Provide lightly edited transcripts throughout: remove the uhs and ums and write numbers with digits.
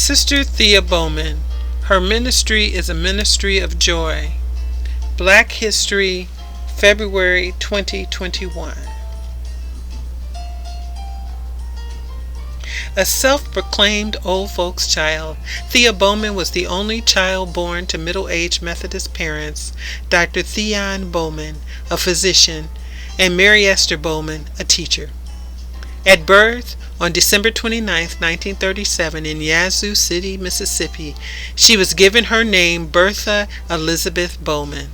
Sister Thea Bowman. Her ministry is a ministry of joy. Black History, February 2021. A self-proclaimed old folks child, Thea Bowman was the only child born to middle-aged Methodist parents, Dr. Thea Bowman, a physician, and Mary Esther Bowman, a teacher. At birth, on December 29, 1937, in Yazoo City, Mississippi, she was given her name Bertha Elizabeth Bowman.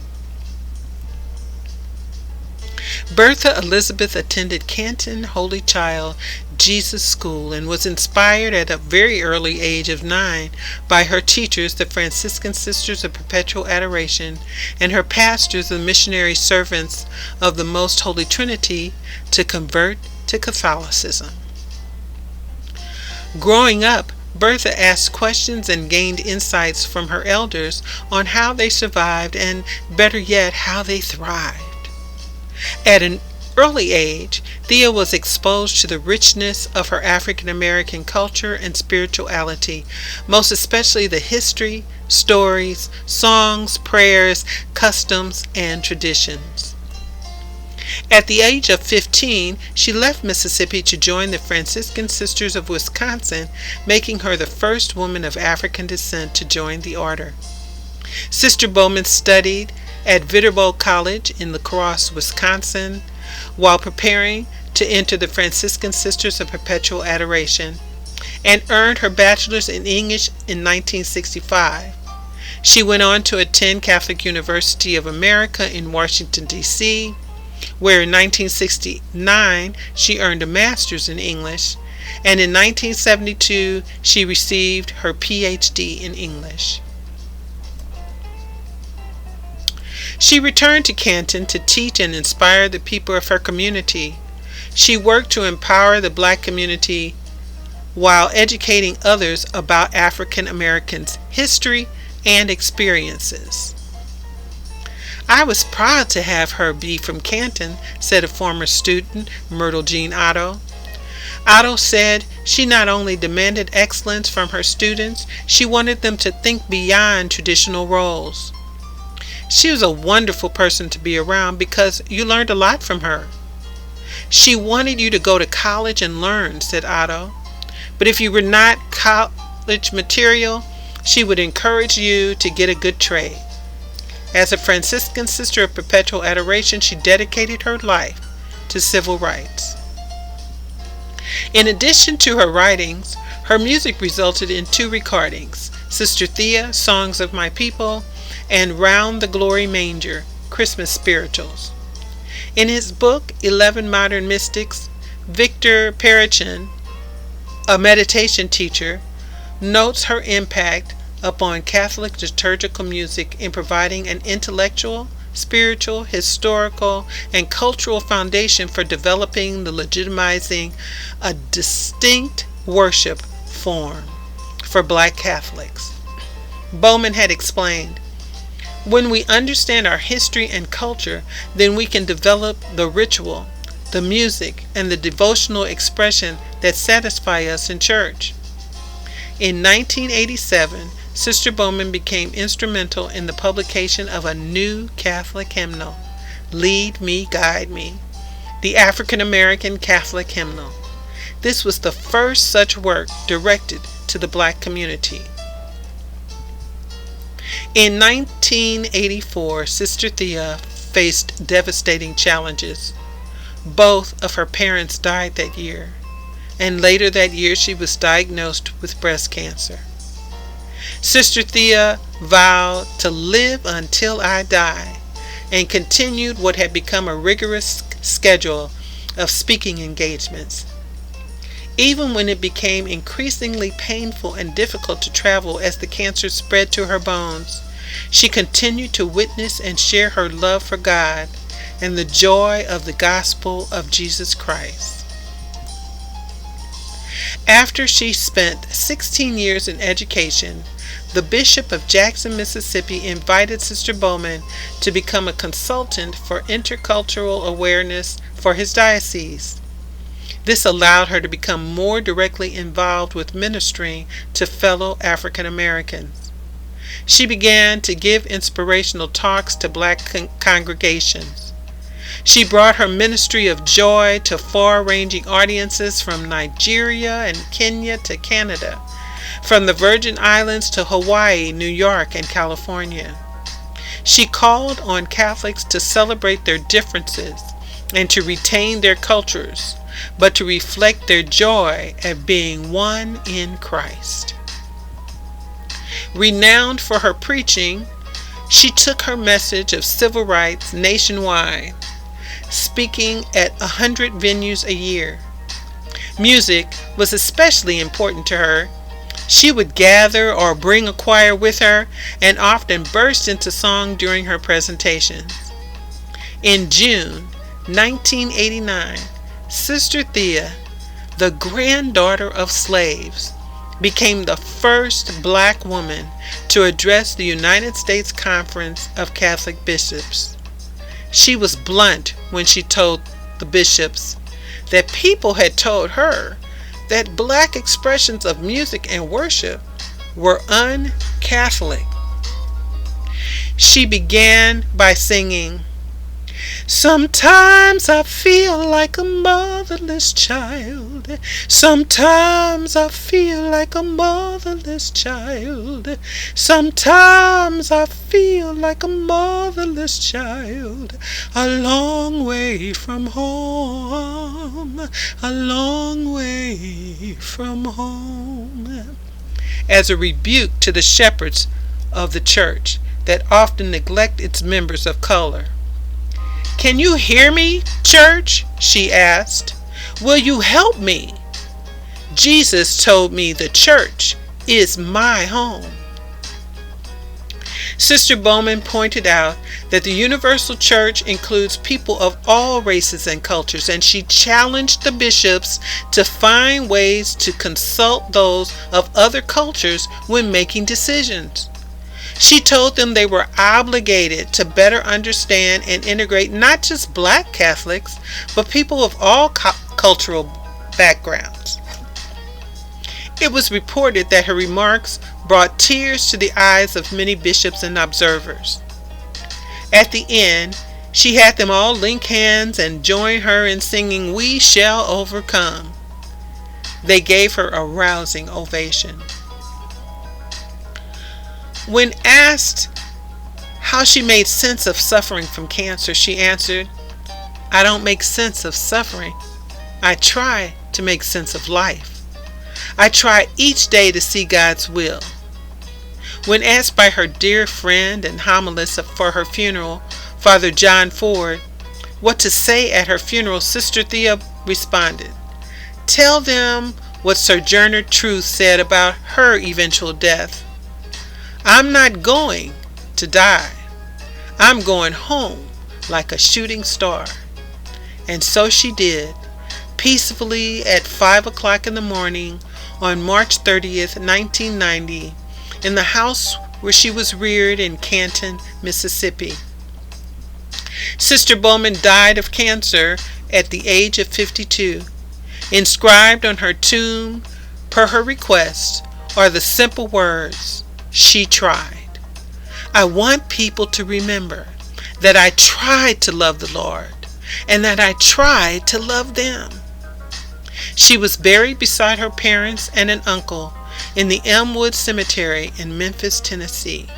Bertha Elizabeth attended Canton Holy Child Jesus School and was inspired at a very early age of 9 by her teachers, the Franciscan Sisters of Perpetual Adoration, and her pastors, the missionary servants of the Most Holy Trinity, to convert to Catholicism. Growing up, Bertha asked questions and gained insights from her elders on how they survived and, better yet, how they thrived. At an early age, Thea was exposed to the richness of her African American culture and spirituality, most especially the history, stories, songs, prayers, customs, and traditions. At the age of 15, she left Mississippi to join the Franciscan Sisters of Wisconsin, making her the first woman of African descent to join the order. Sister Bowman studied at Vitterbold College in La Crosse, Wisconsin, while preparing to enter the Franciscan Sisters of Perpetual Adoration, and earned her bachelor's in English in 1965. She went on to attend Catholic University of America in Washington, D.C., where in 1969 she earned a master's in English, and in 1972 she received her Ph.D. in English. She returned to Canton to teach and inspire the people of her community. She worked to empower the black community while educating others about African Americans' history and experiences. "I was proud to have her be from Canton," said a former student, Myrtle Jean Otto. Otto said she not only demanded excellence from her students, she wanted them to think beyond traditional roles. "She was a wonderful person to be around because you learned a lot from her." "She wanted you to go to college and learn," said Otto. "But if you were not college material, she would encourage you to get a good trade." As a Franciscan Sister of Perpetual Adoration, she dedicated her life to civil rights. In addition to her writings, her music resulted in 2 recordings, Sister Thea, Songs of My People, and Round the Glory Manger, Christmas Spirituals. In his book, 11 Modern Mystics, Victor Perichin, a meditation teacher, notes her impact upon Catholic liturgical music in providing an intellectual, spiritual, historical, and cultural foundation for developing the legitimizing a distinct worship form for black Catholics. Bowman had explained, "When we understand our history and culture, then we can develop the ritual, the music, and the devotional expression that satisfy us in church." In 1987, Sister Bowman became instrumental in the publication of a new Catholic hymnal, Lead Me, Guide Me, the African American Catholic hymnal. This was the first such work directed to the black community. In 1984, Sister Thea faced devastating challenges. Both of her parents died that year, and later that year she was diagnosed with breast cancer. Sister Thea vowed to live until I die and continued what had become a rigorous schedule of speaking engagements. Even when it became increasingly painful and difficult to travel as the cancer spread to her bones, she continued to witness and share her love for God and the joy of the gospel of Jesus Christ. After she spent 16 years in education, the Bishop of Jackson, Mississippi invited Sister Bowman to become a consultant for intercultural awareness for his diocese. This allowed her to become more directly involved with ministering to fellow African Americans. She began to give inspirational talks to black congregations. She brought her ministry of joy to far-ranging audiences from Nigeria and Kenya to Canada, from the Virgin Islands to Hawaii, New York, and California. She called on Catholics to celebrate their differences and to retain their cultures, but to reflect their joy at being one in Christ. Renowned for her preaching, she took her message of civil rights nationwide, speaking at 100 venues a year. Music was especially important to her. She would gather or bring a choir with her and often burst into song during her presentations. In June 1989, Sister Thea, the granddaughter of slaves, became the first black woman to address the United States Conference of Catholic Bishops. She was blunt when she told the bishops that people had told her that black expressions of music and worship were un-Catholic. She began by singing, "Sometimes I feel like a motherless child. Sometimes I feel like a motherless child. Sometimes I feel like a motherless child. A long way from home. A long way from home." As a rebuke to the shepherds of the church that often neglect its members of color. "Can you hear me, church?" she asked. "Will you help me? Jesus told me the church is my home." Sister Bowman pointed out that the universal church includes people of all races and cultures, and she challenged the bishops to find ways to consult those of other cultures when making decisions. She told them they were obligated to better understand and integrate not just black Catholics, but people of all cultural backgrounds. It was reported that her remarks brought tears to the eyes of many bishops and observers. At the end, she had them all link hands and join her in singing "We Shall Overcome." They gave her a rousing ovation. When asked how she made sense of suffering from cancer, she answered, "I don't make sense of suffering. I try to make sense of life. I try each day to see God's will." When asked by her dear friend and homilist for her funeral, Father John Ford, what to say at her funeral, Sister Thea responded, "Tell them what Sojourner Truth said about her eventual death. I'm not going to die. I'm going home like a shooting star." And so she did, peacefully at 5 o'clock in the morning on March 30th, 1990, in the house where she was reared in Canton, Mississippi. Sister Bowman died of cancer at the age of 52. Inscribed on her tomb, per her request, are the simple words, "She tried." I want people to remember that I tried to love the Lord and that I tried to love them. She was buried beside her parents and an uncle in the Elmwood Cemetery in Memphis, Tennessee.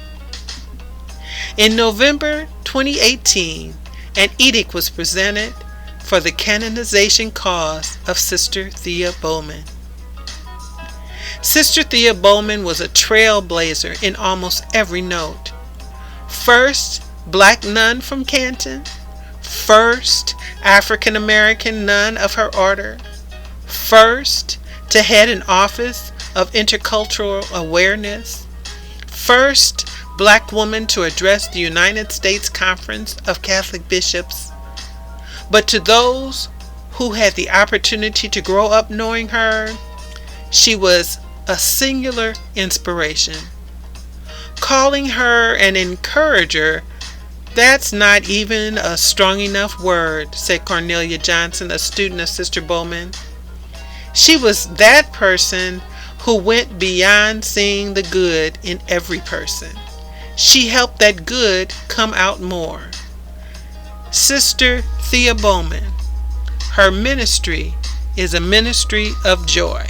In November 2018, an edict was presented for the canonization cause of Sister Thea Bowman. Sister Thea Bowman was a trailblazer in almost every note. First black nun from Canton, first African American nun of her order, first to head an office of intercultural awareness, first black woman to address the United States Conference of Catholic Bishops. But to those who had the opportunity to grow up knowing her, she was a singular inspiration. Calling her an encourager, That's not even a strong enough word, said Cornelia Johnson, a student of Sister Bowman. She was that person who went beyond seeing the good in every person. She helped that good come out more. Sister Thea Bowman. Her ministry is a ministry of joy.